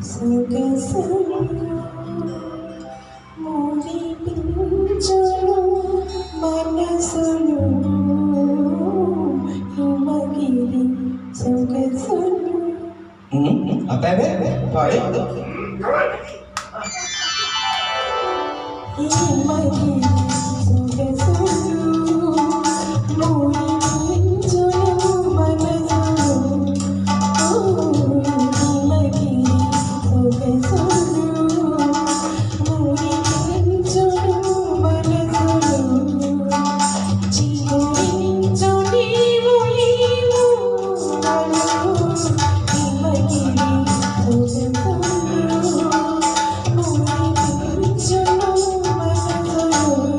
సొగసులు మురిపించును మనసును హిమగిరి సొగసులు. आता है पाड़े హిమగిరి సొగసులు మురిపించును మనసును హిమగిరి సొగసులు మురిపించును మనసును చిగురించు నీవు నీవు నన్ను హిమగిరి సొగసులు మురిపించును మనసును.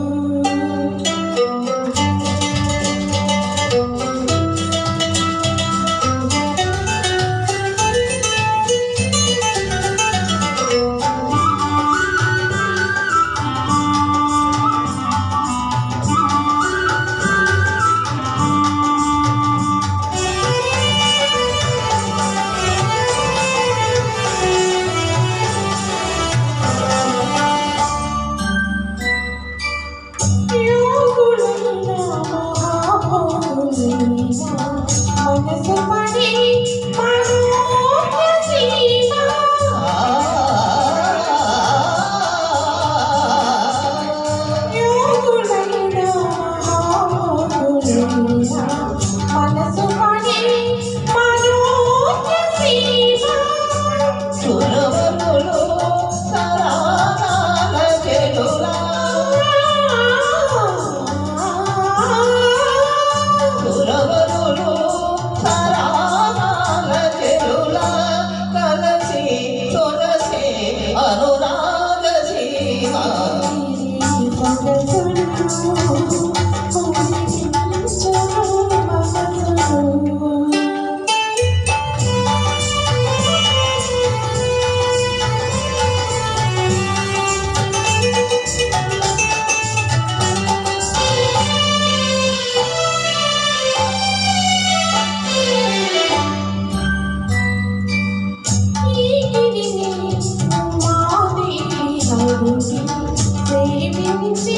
మనసు పడి మనోహసీమా యోగులైన మహామోగులైన మనసు పడి మనోహసీమా సురవరులు సరాల చెలులా సురవరులు సరాల చెలులా కలసి సొరసే అనురాగ సీమ ప్రేమించి